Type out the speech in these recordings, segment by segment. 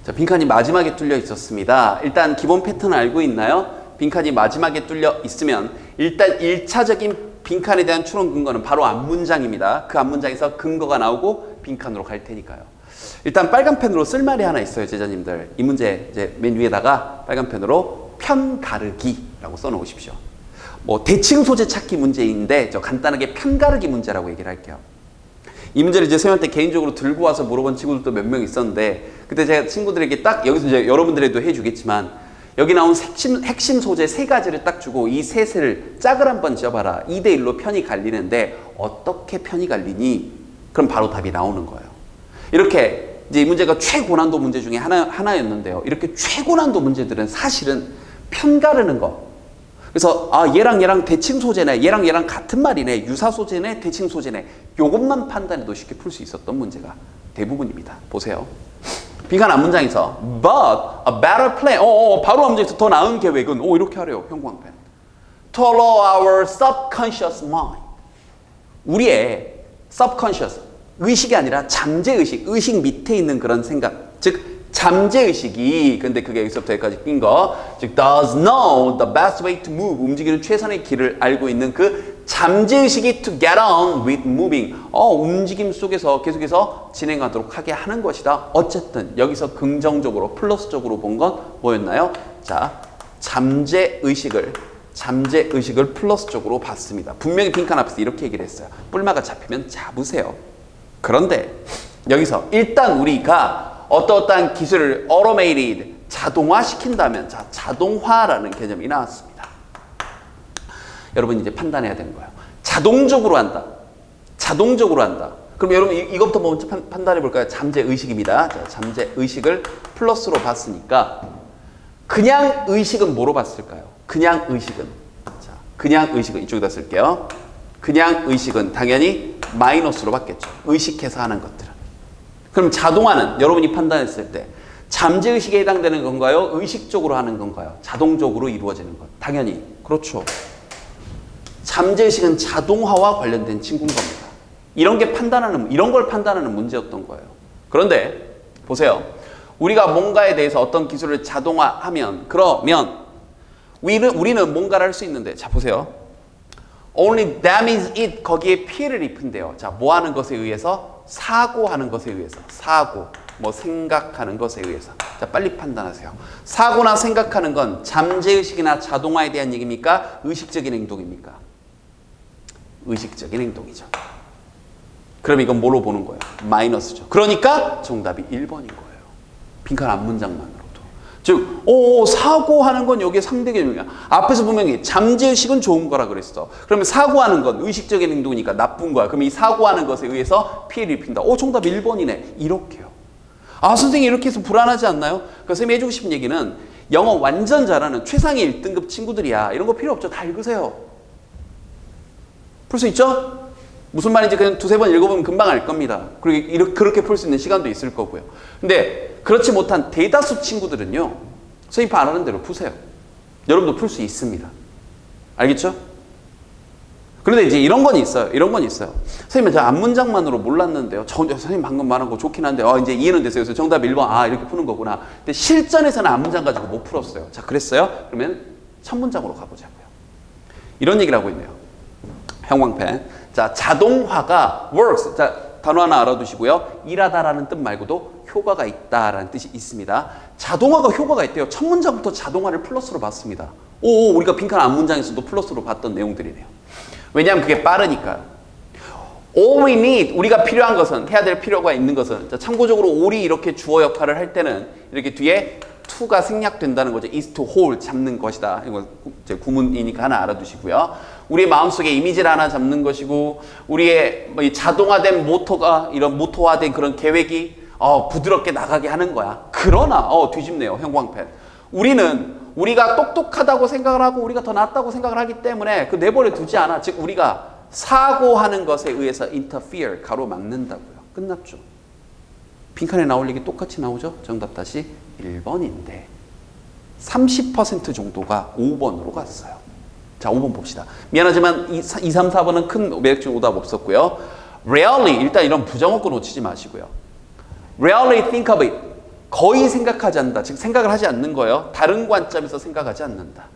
자, 빈칸이 마지막에 뚫려 있었습니다. 일단 기본 패턴 알고 있나요? 빈칸이 마지막에 뚫려 있으면 일단 1차적인 빈칸에 대한 추론 근거는 바로 앞문장입니다. 그 앞문장에서 근거가 나오고 빈칸으로 갈 테니까요. 일단 빨간 펜으로 쓸 말이 하나 있어요, 제자님들. 이 문제 이제 맨 위에다가 빨간 펜으로 편 가르기라고 써놓으십시오. 뭐 대칭 소재 찾기 문제인데 저 간단하게 편 가르기 문제라고 얘기를 할게요. 이 문제를 이제 선생님한테 개인적으로 들고 와서 물어본 친구들도 몇 명 있었는데 그때 제가 친구들에게 딱 여기서 이제 여러분들에도 해주겠지만 여기 나온 핵심 소재 세 가지를 딱 주고 이 셋을 짝을 한번 지어봐라. 2대1로 편이 갈리는데 어떻게 편이 갈리니? 그럼 바로 답이 나오는 거예요. 이렇게 이제 이 문제가 최고난도 문제 중에 하나였는데요. 이렇게 최고난도 문제들은 사실은 편 가르는 거. 그래서 얘랑 대칭 소재네, 얘랑 같은 말이네, 유사 소재네, 대칭 소재네, 요것만 판단해도 쉽게 풀 수 있었던 문제가 대부분입니다. 보세요. 빈칸 앞문장에서 but a better plan, 바로 앞문장에서 더 나은 계획은 이렇게 하래요. 형광펜. To allow our subconscious mind. 우리의 subconscious, 의식이 아니라 잠재의식, 의식 밑에 있는 그런 생각, 즉 잠재의식이, 근데 그게 여기서부터 여기까지 낀 거, 즉 does know the best way to move, 움직이는 최선의 길을 알고 있는 그 잠재의식이 to get on with moving, 움직임 속에서 계속해서 진행하도록 하게 하는 것이다. 어쨌든 여기서 긍정적으로 플러스적으로 본 건 뭐였나요? 자, 잠재의식을 플러스적으로 봤습니다. 분명히 빈칸 앞에서 이렇게 얘기를 했어요. 뿔마가 잡히면 잡으세요. 그런데 여기서 일단 우리가 어떠한 기술을 automated, 자동화시킨다면, 자, 자동화라는 개념이 나왔습니다. 여러분 이제 판단해야 되는 거예요. 자동적으로 한다. 그럼 여러분 이것부터 먼저 판단해 볼까요? 잠재의식입니다. 자, 잠재의식을 플러스로 봤으니까 그냥 의식은 뭐로 봤을까요? 그냥 의식은 이쪽에다 쓸게요. 그냥 의식은 당연히 마이너스로 봤겠죠. 의식해서 하는 것들은. 그럼 자동화는 여러분이 판단했을 때 잠재의식에 해당되는 건가요? 의식적으로 하는 건가요? 자동적으로 이루어지는 것. 당연히 그렇죠. 잠재의식은 자동화와 관련된 친구인 겁니다. 이런 걸 판단하는 문제였던 거예요. 그런데 보세요. 우리가 뭔가에 대해서 어떤 기술을 자동화하면 그러면 우리는 뭔가를 할 수 있는데, 자 보세요. Only damage it, 거기에 피해를 입힌대요. 자, 뭐 하는 것에 의해서? 사고하는 것에 의해서. 생각하는 것에 의해서. 자, 빨리 판단하세요. 사고나 생각하는 건 잠재의식이나 자동화에 대한 얘기입니까? 의식적인 행동입니까? 의식적인 행동이죠. 그럼 이건 뭐로 보는 거예요? 마이너스죠. 그러니까 정답이 1번인 거예요. 빈칸 앞문장만으로도. 즉, 사고하는 건 여기에 상대 개념이야. 앞에서 분명히 잠재의식은 좋은 거라 그랬어. 그러면 사고하는 건 의식적인 행동이니까 나쁜 거야. 그럼 이 사고하는 것에 의해서 피해를 입힌다. 정답 1번이네. 이렇게요. 선생님 이렇게 해서 불안하지 않나요? 그래서 선생님이 해주고 싶은 얘기는 영어 완전 잘하는 최상의 1등급 친구들이야. 이런 거 필요 없죠. 다 읽으세요. 풀 수 있죠? 무슨 말인지 그냥 두세 번 읽어보면 금방 알 겁니다. 그리고 그렇게 풀 수 있는 시간도 있을 거고요. 근데 그렇지 못한 대다수 친구들은요, 선생님 바라는 대로 푸세요. 여러분도 풀 수 있습니다. 알겠죠? 그런데 이제 이런 건 있어요. 선생님, 저 앞문장만으로 몰랐는데요. 선생님 방금 말한 거 좋긴 한데, 이제 이해는 됐어요. 그래서 정답 1번, 이렇게 푸는 거구나. 근데 실전에서는 앞문장 가지고 못 풀었어요. 자, 그랬어요? 그러면 첫 문장으로 가보자고요. 이런 얘기를 하고 있네요. 형광펜. 자, 자동화가 works. 자, 단어 하나 알아두시고요. 일하다라는 뜻 말고도 효과가 있다라는 뜻이 있습니다. 자동화가 효과가 있대요. 첫 문장부터 자동화를 플러스로 봤습니다. 우리가 빈칸 앞문장에서도 플러스로 봤던 내용들이네요. 왜냐하면 그게 빠르니까. All we need, 우리가 필요한 것은, 해야 될 필요가 있는 것은, 자, 참고적으로 all이 이렇게 주어 역할을 할 때는 이렇게 뒤에 to가 생략된다는 거죠. is to hold, 잡는 것이다. 이거 이제 구문이니까 하나 알아두시고요. 우리의 마음속에 이미지를 하나 잡는 것이고, 우리의 이 자동화된 모터가, 이런 모토화된 그런 계획이 부드럽게 나가게 하는 거야. 그러나 뒤집네요. 형광펜. 우리가 똑똑하다고 생각을 하고 우리가 더 낫다고 생각을 하기 때문에 그 내버려 두지 않아. 즉 우리가 사고하는 것에 의해서 interfere, 가로막는다고요. 끝났죠. 빈칸에 나올 얘기 똑같이 나오죠. 정답 다시 1번인데 30% 정도가 5번으로 갔어요. 자, 5번 봅시다. 미안하지만 2, 3, 4번은 큰 매력적인 오답 없었고요. Rarely, 일단 이런 부정어구 놓치지 마시고요. Rarely think of it. 거의 생각하지 않는다. 즉 생각을 하지 않는 거예요. 다른 관점에서 생각하지 않는다.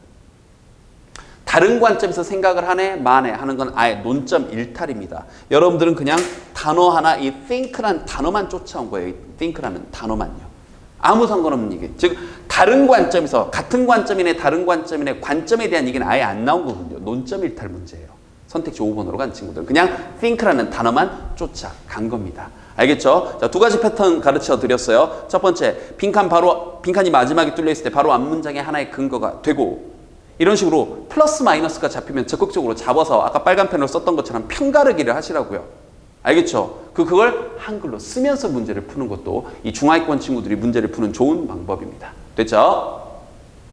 다른 관점에서 생각을 하네, 마네 하는 건 아예 논점 일탈입니다. 여러분들은 그냥 단어 하나, 이 think라는 단어만 쫓아온 거예요. 이 think라는 단어만요. 아무 상관없는 얘기. 즉 다른 관점에서, 같은 관점이네 다른 관점이네 관점에 대한 얘기는 아예 안 나온 거거든요. 논점 일탈 문제예요. 선택지 5번으로 간 친구들. 그냥 think라는 단어만 쫓아간 겁니다. 알겠죠? 자, 두 가지 패턴 가르쳐 드렸어요. 첫 번째, 빈칸이 마지막에 뚫려 있을 때 바로 앞 문장의 하나의 근거가 되고, 이런 식으로 플러스 마이너스가 잡히면 적극적으로 잡아서 아까 빨간 펜으로 썼던 것처럼 편가르기를 하시라고요. 알겠죠? 그걸 한글로 쓰면서 문제를 푸는 것도 이 중하위권 친구들이 문제를 푸는 좋은 방법입니다. 됐죠?